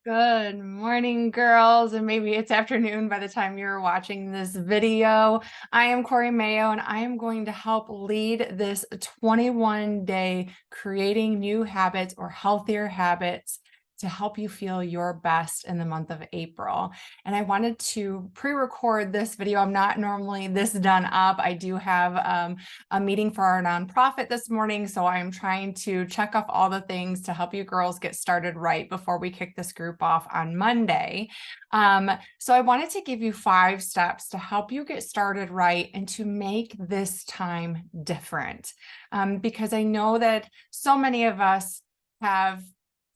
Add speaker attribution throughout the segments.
Speaker 1: Good morning, girls, and maybe it's afternoon by the time you're watching this video. I am Corey Mayo, and I am going to help lead this 21-day creating new habits or healthier habits to help you feel your best in the month of April. And I wanted to pre-record this video. I'm not normally this done up. I do have a meeting for our nonprofit this morning, so I'm trying to check off all the things to help you girls get started right before we kick this group off on Monday. So I wanted to give you 5 steps to help you get started right and to make this time different. Because I know that so many of us have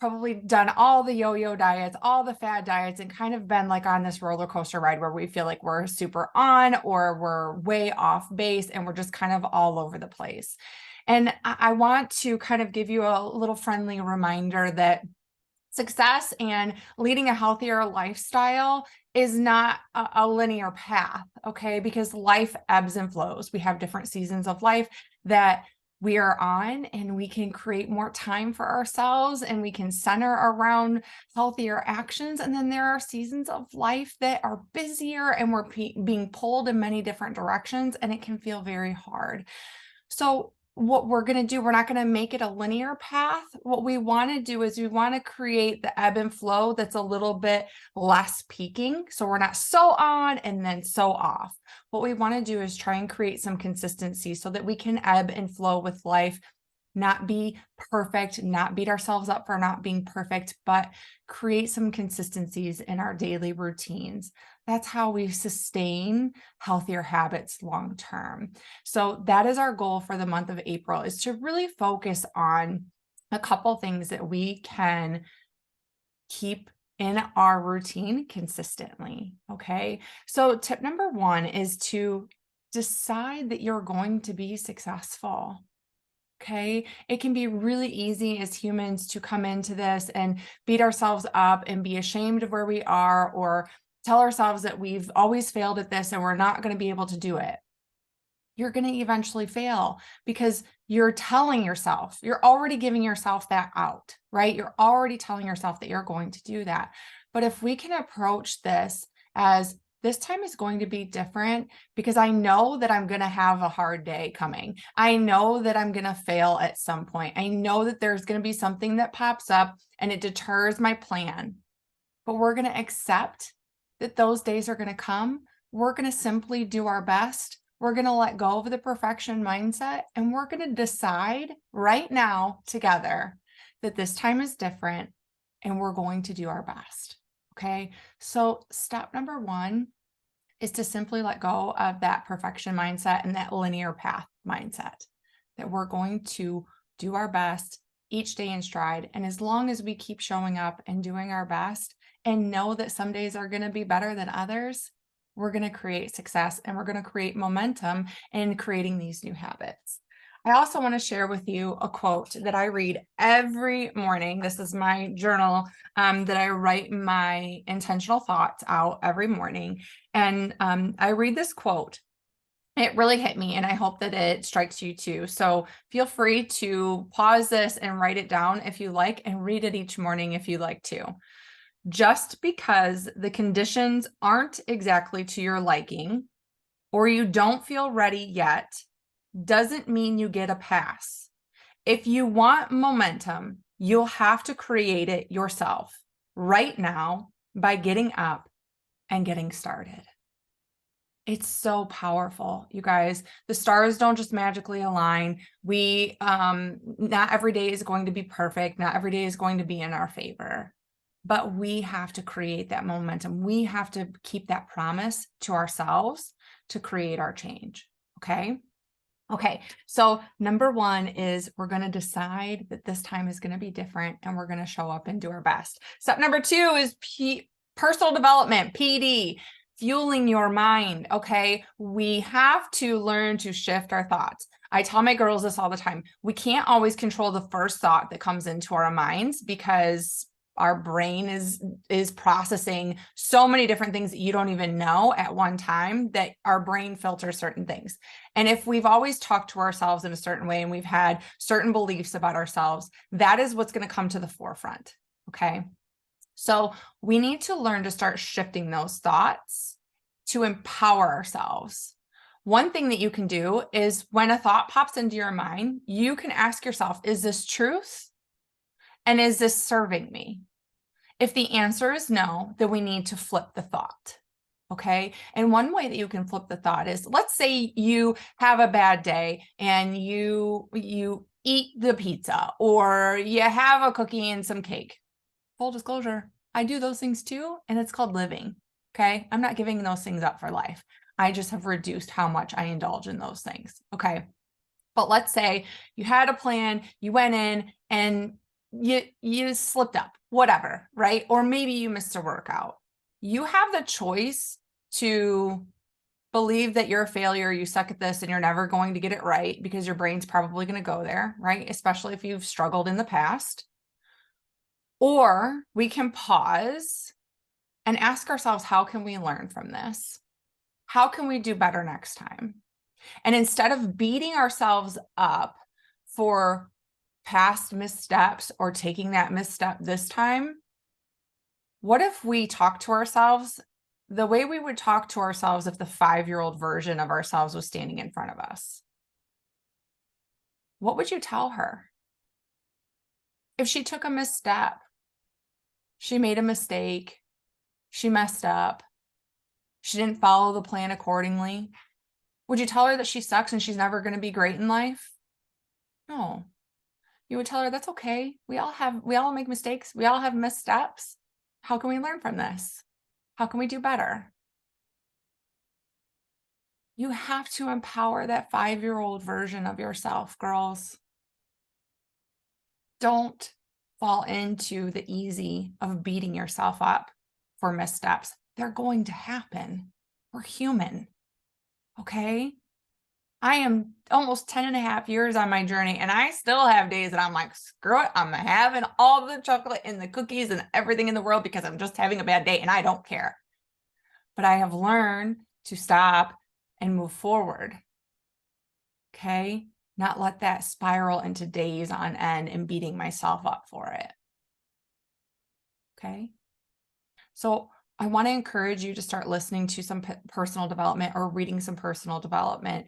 Speaker 1: probably done all the yo-yo diets, all the fad diets, and kind of been like on this roller coaster ride where we feel like we're super on or we're way off base and we're just kind of all over the place. And I want to kind of give you a little friendly reminder that success and leading a healthier lifestyle is not a linear path, okay? Because life ebbs and flows. We have different seasons of life that we are on, and we can create more time for ourselves and we can center around healthier actions. And then there are seasons of life that are busier and we're being pulled in many different directions, and it can feel very hard. So what we're going to do, we're not going to make it a linear path. What we want to do is we want to create the ebb and flow that's a little bit less peaking. So we're not so on and then so off. What we want to do is try and create some consistency so that we can ebb and flow with life, not be perfect, not beat ourselves up for not being perfect, but create some consistencies in our daily routines. That's how we sustain healthier habits long term. So that is our goal for the month of April, is to really focus on a couple things that we can keep in our routine consistently. Okay. So tip number 1 is to decide that you're going to be successful. Okay. It can be really easy as humans to come into this and beat ourselves up and be ashamed of where we are, or tell ourselves that we've always failed at this and we're not going to be able to do it. You're going to eventually fail because you're telling yourself, you're already giving yourself that out, right? You're already telling yourself that you're going to do that. But if we can approach this as, this time is going to be different because I know that I'm going to have a hard day coming. I know that I'm going to fail at some point. I know that there's going to be something that pops up and it deters my plan. But we're going to accept that those days are going to come. We're going to simply do our best. We're going to let go of the perfection mindset, and we're going to decide right now together that this time is different and we're going to do our best. Okay. So step number 1 is to simply let go of that perfection mindset and that linear path mindset, that we're going to do our best each day in stride. And as long as we keep showing up and doing our best and know that some days are going to be better than others, we're going to create success and we're going to create momentum in creating these new habits. I also want to share with you a quote that I read every morning. This is my journal that I write my intentional thoughts out every morning. And I read this quote. It really hit me, and I hope that it strikes you too. So feel free to pause this and write it down if you like, and read it each morning if you like to. Just because the conditions aren't exactly to your liking, or you don't feel ready yet, doesn't mean you get a pass. If you want momentum, you'll have to create it yourself right now by getting up and getting started. It's so powerful, you guys. The stars don't just magically align. Not every day is going to be perfect. Not every day is going to be in our favor, but we have to create that momentum. We have to keep that promise to ourselves to create our change. Okay. Okay. So number 1 is we're going to decide that this time is going to be different and we're going to show up and do our best. Step number 2 is personal development, PD. Fueling your mind. Okay. We have to learn to shift our thoughts. I tell my girls this all the time. We can't always control the first thought that comes into our minds because our brain is processing so many different things that you don't even know at one time, that our brain filters certain things. And if we've always talked to ourselves in a certain way and we've had certain beliefs about ourselves, that is what's going to come to the forefront. Okay. So we need to learn to start shifting those thoughts to empower ourselves. One thing that you can do is when a thought pops into your mind, you can ask yourself, is this truth? And is this serving me? If the answer is no, then we need to flip the thought. Okay. And one way that you can flip the thought is, let's say you have a bad day and you eat the pizza or you have a cookie and some cake. Full disclosure, I do those things too, and it's called living. Okay. I'm not giving those things up for life. I just have reduced how much I indulge in those things. Okay. But let's say you had a plan, you went in and you slipped up, whatever, right? Or maybe you missed a workout. You have the choice to believe that you're a failure, you suck at this, and you're never going to get it right because your brain's probably going to go there, right? Especially if you've struggled in the past. Or we can pause and ask ourselves, how can we learn from this? How can we do better next time? And instead of beating ourselves up for past missteps or taking that misstep this time, what if we talk to ourselves the way we would talk to ourselves if the 5-year-old version of ourselves was standing in front of us? What would you tell her? If she took a misstep, she made a mistake, she messed up, she didn't follow the plan accordingly, would you tell her that she sucks and she's never going to be great in life? No. You would tell her that's okay. We all make mistakes. We all have missteps. How can we learn from this? How can we do better? You have to empower that 5-year-old version of yourself, girls. Don't fall into the easy of beating yourself up for missteps. They're going to happen. We're human. Okay? I am almost 10 and a half years on my journey, and I still have days that I'm like, screw it, I'm having all the chocolate and the cookies and everything in the world because I'm just having a bad day and I don't care. But I have learned to stop and move forward. Okay? Not let that spiral into days on end and beating myself up for it. Okay? So I want to encourage you to start listening to some personal development or reading some personal development.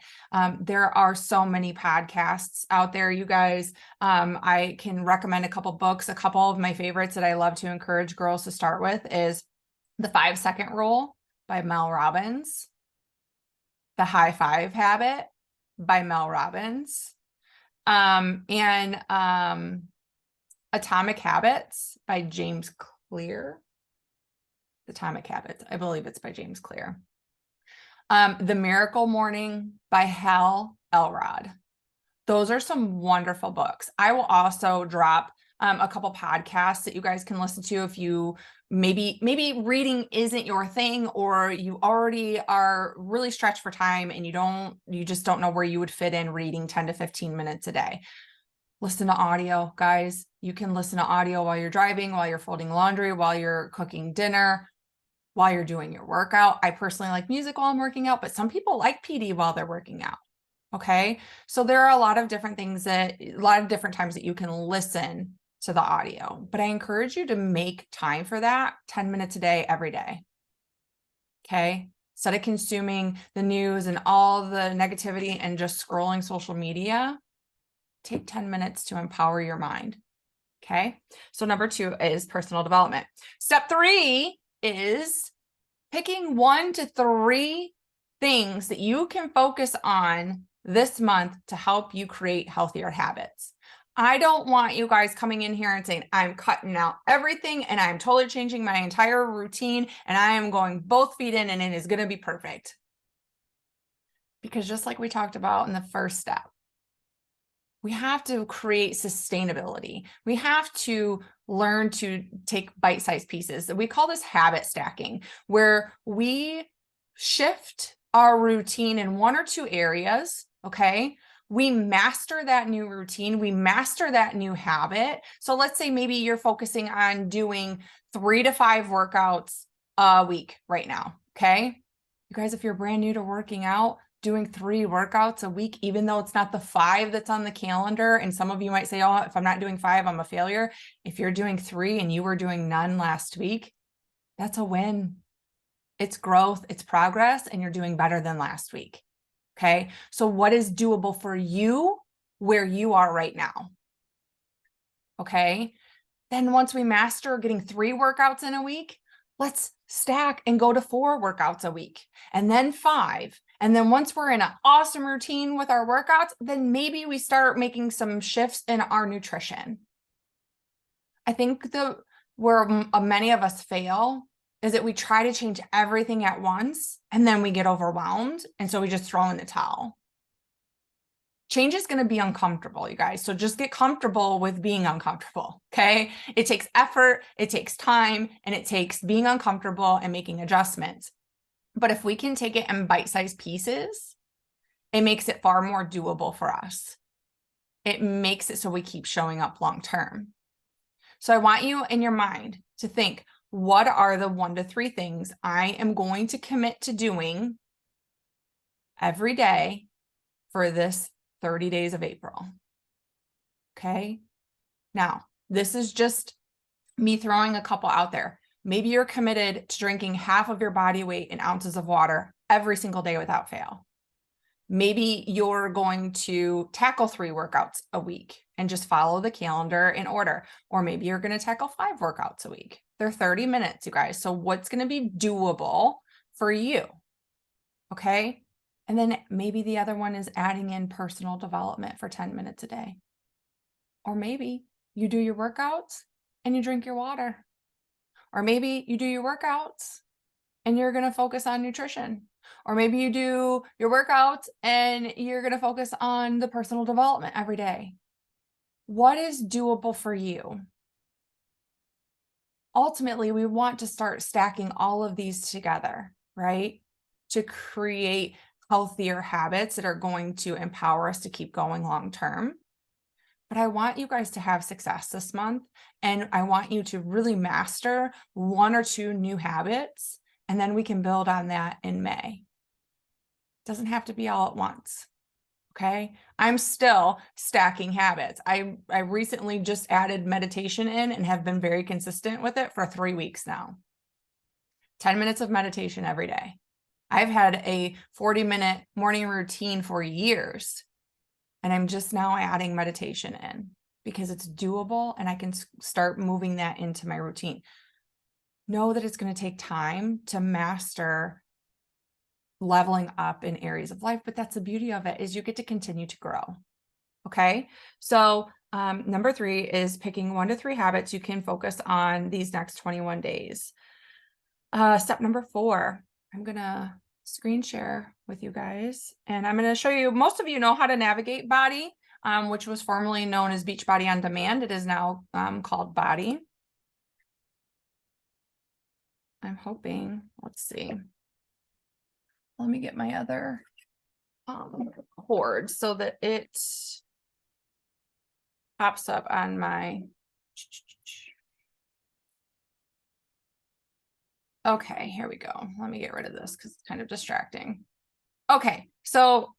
Speaker 1: There are so many podcasts out there, you guys. I can recommend a couple books. A couple of my favorites that I love to encourage girls to start with is The 5-Second Rule by Mel Robbins, The High Five Habit by Mel Robbins, and Atomic Habits by James Clear. Atomic Habits. I believe it's by James Clear. The Miracle Morning by Hal Elrod. Those are some wonderful books. I will also drop a couple podcasts that you guys can listen to if you maybe reading isn't your thing, or you already are really stretched for time and you just don't know where you would fit in reading 10 to 15 minutes a day. Listen to audio, guys. You can listen to audio while you're driving, while you're folding laundry, while you're cooking dinner, while you're doing your workout. I personally like music while I'm working out, but some people like PD while they're working out. Okay. So there are a lot of different things a lot of different times that you can listen to the audio, but I encourage you to make time for that 10 minutes a day, every day. Okay. Instead of consuming the news and all the negativity and just scrolling social media, take 10 minutes to empower your mind. Okay. So number 2 is personal development. Step 3 is picking 1 to 3 things that you can focus on this month to help you create healthier habits. I don't want you guys coming in here and saying, I'm cutting out everything and I'm totally changing my entire routine and I am going both feet in and it is going to be perfect. Because just like we talked about in the first step, we have to create sustainability. We have to learn to take bite-sized pieces. We call this habit stacking, where we shift our routine in 1 or 2 areas, okay? We master that new routine. We master that new habit. So let's say maybe you're focusing on doing 3 to 5 workouts a week right now, okay? You guys, if you're brand new to working out, doing 3 workouts a week, even though it's not the 5 that's on the calendar. And some of you might say, oh, if I'm not doing 5, I'm a failure. If you're doing 3 and you were doing none last week, that's a win. It's growth, it's progress, and you're doing better than last week. Okay. So what is doable for you where you are right now? Okay. Then once we master getting 3 workouts in a week, let's stack and go to 4 workouts a week, and then 5. And then once we're in an awesome routine with our workouts, then maybe we start making some shifts in our nutrition. I think where many of us fail is that we try to change everything at once and then we get overwhelmed. And so we just throw in the towel. Change is going to be uncomfortable, you guys. So just get comfortable with being uncomfortable. Okay. It takes effort, it takes time, and it takes being uncomfortable and making adjustments. But if we can take it in bite-sized pieces, it makes it far more doable for us. It makes it so we keep showing up long-term. So I want you in your mind to think, what are the 1 to 3 things I am going to commit to doing every day for this 30 days of April? Okay. Now, this is just me throwing a couple out there. Maybe you're committed to drinking half of your body weight in ounces of water every single day without fail. Maybe you're going to tackle 3 workouts a week and just follow the calendar in order. Or maybe you're going to tackle 5 workouts a week. They're 30 minutes, you guys. So what's going to be doable for you? Okay. And then maybe the other one is adding in personal development for 10 minutes a day. Or maybe you do your workouts and you drink your water. Or maybe you do your workouts and you're going to focus on nutrition. Or maybe you do your workouts and you're going to focus on the personal development every day. What is doable for you? Ultimately, we want to start stacking all of these together, right? To create healthier habits that are going to empower us to keep going long term. But I want you guys to have success this month. And I want you to really master 1 or 2 new habits. And then we can build on that in May. It doesn't have to be all at once. Okay. I'm still stacking habits. I recently just added meditation in and have been very consistent with it for 3 weeks now. 10 minutes of meditation every day. I've had a 40-minute morning routine for years, and I'm just now adding meditation in because it's doable and I can start moving that into my routine. Know that it's going to take time to master leveling up in areas of life, but that's the beauty of it, is you get to continue to grow. Okay. So number 3 is picking 1 to 3 habits you can focus on these next 21 days. Step number 4, I'm going to screen share with you guys, and I'm going to show you, most of you know how to navigate Body, which was formerly known as Beachbody On Demand. It is now called Body. I'm hoping, let's see. Let me get my other cord so that it pops up on my. Okay, here we go. Let me get rid of this because it's kind of distracting. Okay, so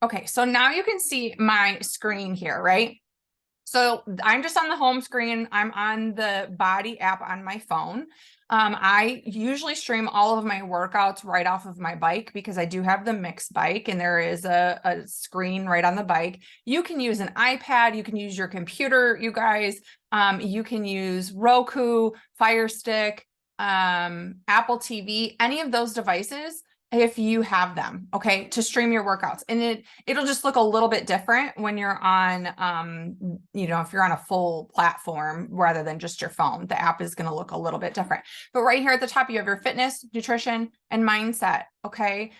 Speaker 1: now you can see my screen here, right? So I'm just on the home screen. I'm on the Body app on my phone. I usually stream all of my workouts right off of my bike because I do have the Mix bike and there is a screen right on the bike. You can use an iPad. You can use your computer, you guys. You can use Roku, Fire Stick, Apple TV, any of those devices, if you have them, okay, to stream your workouts. And it'll just look a little bit different when you're on, if you're on a full platform rather than just your phone. The app is going to look a little bit different. But right here at the top, you have your fitness, nutrition, and mindset, okay?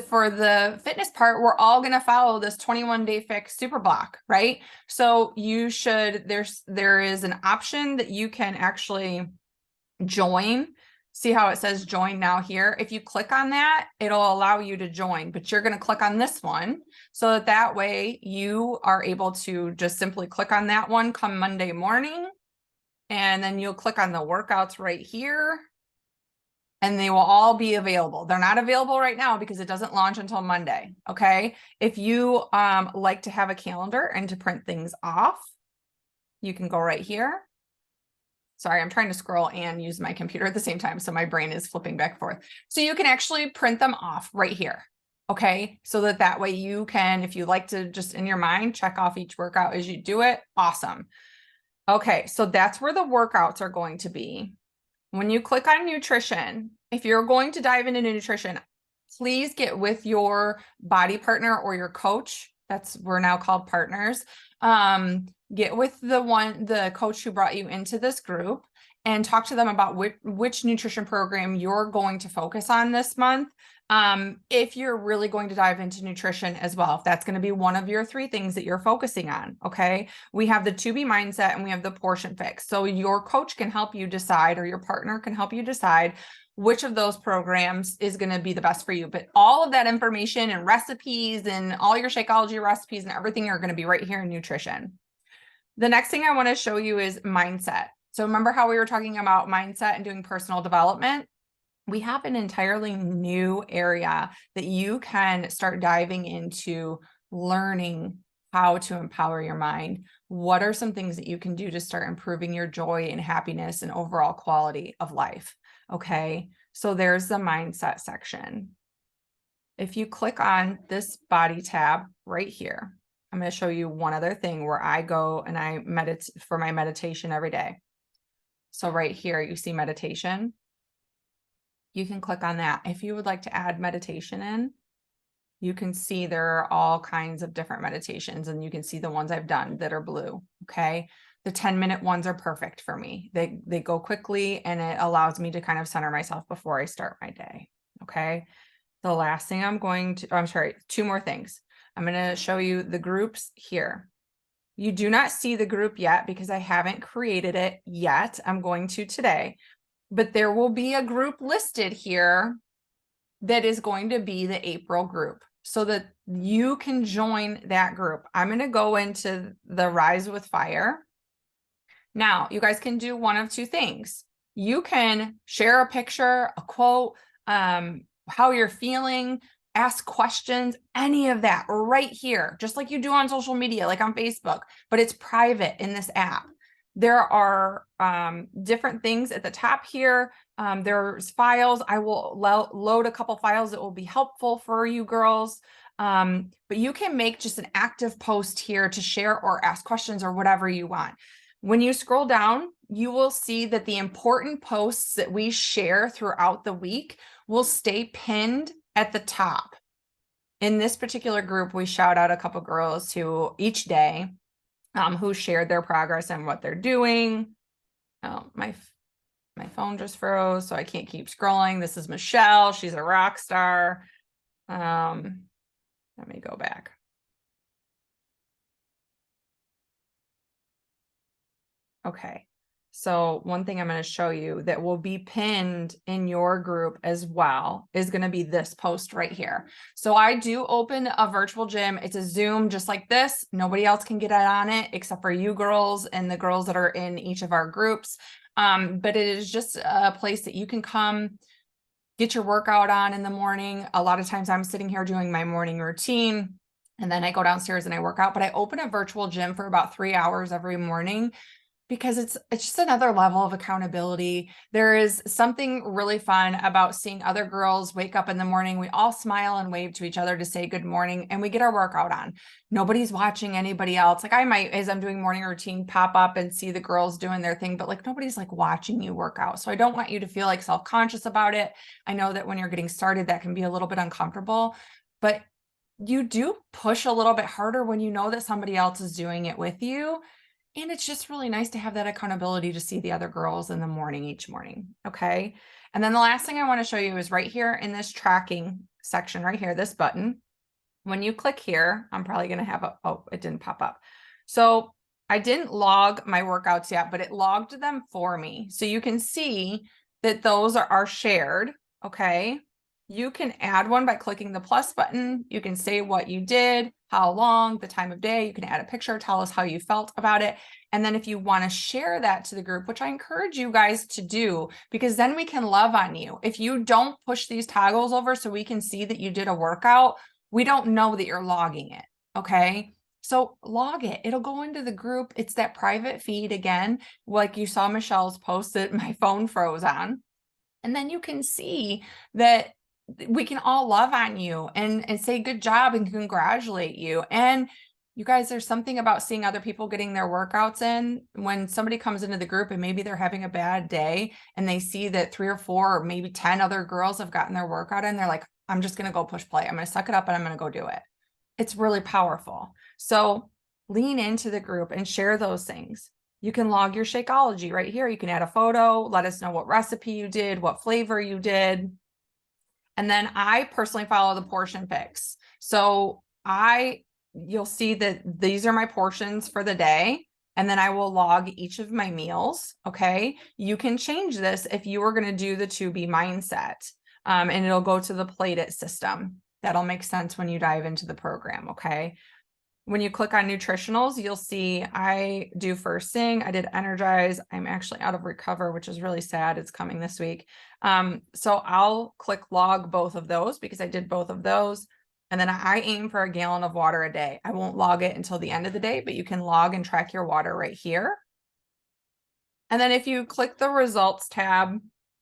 Speaker 1: For the fitness part, we're all going to follow this 21-day fix super block, right? So there is an option that you can actually join. See how it says join now here? If you click on that, it'll allow you to join, but you're going to click on this one so that way you are able to just simply click on that one come Monday morning. And then you'll click on the workouts right here. and they will all be available. They're not available right now because it doesn't launch until Monday. Okay. If you like to have a calendar and to print things off, you can go right here. Sorry, I'm trying to scroll and use my computer at the same time, so my brain is flipping back and forth. So you can actually print them off right here. Okay, so that way you can, if you like to just in your mind, check off each workout as you do it. Awesome. Okay, so that's where the workouts are going to be. When you click on nutrition, if you're going to dive into nutrition, please get with your body partner or your coach. We're now called partners. Get with the coach who brought you into this group and talk to them about which nutrition program you're going to focus on this month. If you're really going to dive into nutrition as well, if that's going to be one of your 3 things that you're focusing on. Okay. We have the 2B mindset and we have the portion fix. So your coach can help you decide, or your partner can help you decide which of those programs is going to be the best for you. But all of that information and recipes and all your Shakeology recipes and everything are going to be right here in nutrition. The next thing I want to show you is mindset. So remember how we were talking about mindset and doing personal development? We have an entirely new area that you can start diving into, learning how to empower your mind. What are some things that you can do to start improving your joy and happiness and overall quality of life? Okay, so there's the mindset section. If you click on this body tab right here, I'm going to show you one other thing where I go and I meditate for my meditation every day. So right here, you see meditation. You can click on that. If you would like to add meditation in, you can see there are all kinds of different meditations, and you can see the ones I've done that are blue. Okay. The 10-minute ones are perfect for me. They go quickly and it allows me to kind of center myself before I start my day. Okay. The last thing I'm sorry, 2 more things. I'm going to show you the groups here. You do not see the group yet because I haven't created it yet. I'm going to today, but there will be a group listed here that is going to be the April group so that you can join that group. I'm going to go into the Rise with Fire. Now, you guys can do one of 2 things. You can share a picture, a quote, how you're feeling, ask questions, any of that right here, just like you do on social media, like on Facebook, but it's private in this app. There are different things at the top here. There's files. I will load a couple files that will be helpful for you girls. But you can make just an active post here to share or ask questions or whatever you want. When you scroll down, you will see that the important posts that we share throughout the week will stay pinned at the top. In this particular group, we shout out a couple girls who each day who shared their progress and what they're doing. Oh, my phone just froze, so I can't keep scrolling. This is Michelle. She's a rock star. Let me go back. Okay, so one thing I'm going to show you that will be pinned in your group as well is going to be this post right here. So I do open a virtual gym. It's a Zoom just like this. Nobody else can get on it except for you girls and the girls that are in each of our groups. But it is just a place that you can come get your workout on in the morning. A lot of times I'm sitting here doing my morning routine, and then I go downstairs and I work out, but I open a virtual gym for about 3 hours every morning, because it's just another level of accountability. There is something really fun about seeing other girls wake up in the morning. We all smile and wave to each other to say good morning, and we get our workout on. Nobody's watching anybody else. Like I might, as I'm doing morning routine, pop up and see the girls doing their thing, but like nobody's like watching you work out. So I don't want you to feel like self-conscious about it. I know that when you're getting started, that can be a little bit uncomfortable, but you do push a little bit harder when you know that somebody else is doing it with you. And it's just really nice to have that accountability to see the other girls in the morning, each morning. Okay. And then the last thing I want to show you is right here in this tracking section right here, this button. When you click here, I'm probably going to have oh, it didn't pop up. So I didn't log my workouts yet, but it logged them for me. So you can see that those are shared. Okay. You can add one by clicking the plus button. You can say what you did, how long, the time of day. You can add a picture, tell us how you felt about it. And then if you want to share that to the group, which I encourage you guys to do, because then we can love on you. If you don't push these toggles over so we can see that you did a workout, we don't know that you're logging it. Okay. So log it. It'll go into the group. It's that private feed again, like you saw Michelle's post that my phone froze on. And then you can see that we can all love on you and say good job and congratulate you. And you guys, there's something about seeing other people getting their workouts in. When somebody comes into the group and maybe they're having a bad day and they see that 3 or 4 or maybe 10 other girls have gotten their workout in, they're like, I'm just going to go push play. I'm going to suck it up and I'm going to go do it. It's really powerful. So lean into the group and share those things. You can log your Shakeology right here. You can add a photo, let us know what recipe you did, what flavor you did. And then I personally follow the portion picks. So you'll see that these are my portions for the day. And then I will log each of my meals. Okay. You can change this if you were going to do the 2B mindset. And it'll go to the Plate It system. That'll make sense when you dive into the program. Okay. When you click on nutritionals, you'll see I do first thing. I did Energize. I'm actually out of Recover, which is really sad. It's coming this week. So I'll click log both of those because I did both of those. And then I aim for a gallon of water a day. I won't log it until the end of the day, but you can log and track your water right here. And then if you click the results tab,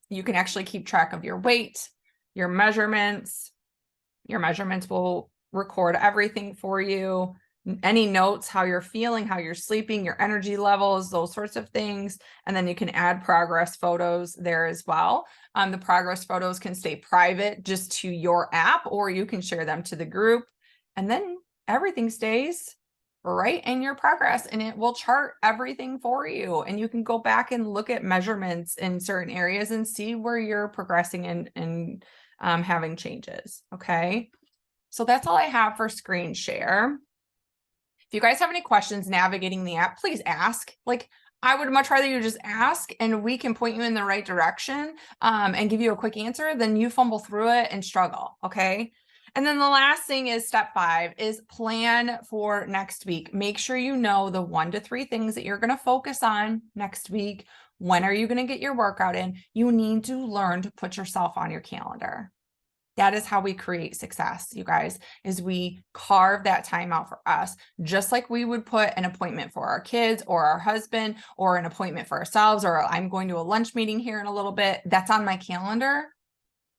Speaker 1: you can actually keep track of your weight, your measurements. Your measurements will record everything for you. Any notes, how you're feeling, how you're sleeping, your energy levels, those sorts of things. And then you can add progress photos there as well. The progress photos can stay private just to your app, or you can share them to the group. And then everything stays right in your progress and it will chart everything for you. And you can go back and look at measurements in certain areas and see where you're progressing and having changes. Okay. So that's all I have for screen share. If you guys have any questions navigating the app, please ask. Like, I would much rather you just ask and we can point you in the right direction and give you a quick answer than you fumble through it and struggle. Okay. And then the last thing is step 5 is plan for next week. Make sure you know the 1 to 3 things that you're going to focus on next week. When are you going to get your workout in? You need to learn to put yourself on your calendar. That is how we create success, you guys, is we carve that time out for us, just like we would put an appointment for our kids or our husband or an appointment for ourselves, or I'm going to a lunch meeting here in a little bit. That's on my calendar.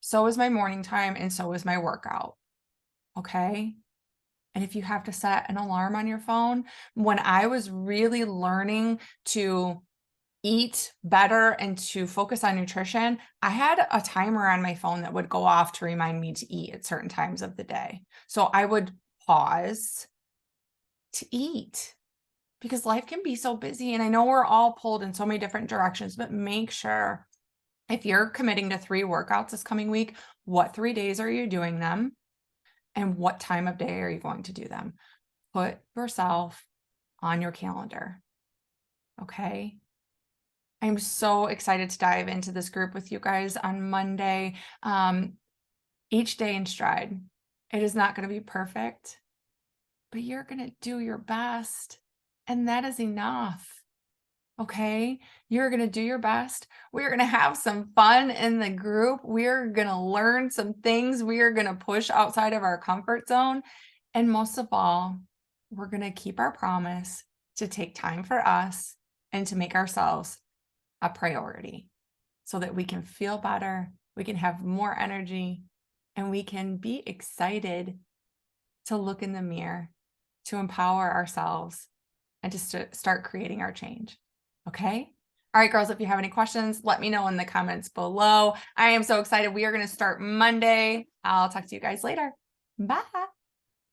Speaker 1: So is my morning time and so is my workout. Okay. And if you have to set an alarm on your phone, when I was really learning to eat better and to focus on nutrition, I had a timer on my phone that would go off to remind me to eat at certain times of the day. So I would pause to eat because life can be so busy. And I know we're all pulled in so many different directions, but make sure if you're committing to 3 workouts this coming week, what 3 days are you doing them? And what time of day are you going to do them? Put yourself on your calendar. Okay. I'm so excited to dive into this group with you guys on Monday. Each day in stride. It is not going to be perfect, but you're going to do your best. And that is enough. Okay. You're going to do your best. We're going to have some fun in the group. We're going to learn some things. We are going to push outside of our comfort zone. And most of all, we're going to keep our promise to take time for us and to make ourselves a priority so that we can feel better, we can have more energy, and we can be excited to look in the mirror, to empower ourselves, and to start creating our change. Okay? All right, girls, if you have any questions, let me know in the comments below. I am so excited. We are going to start Monday. I'll talk to you guys later. Bye.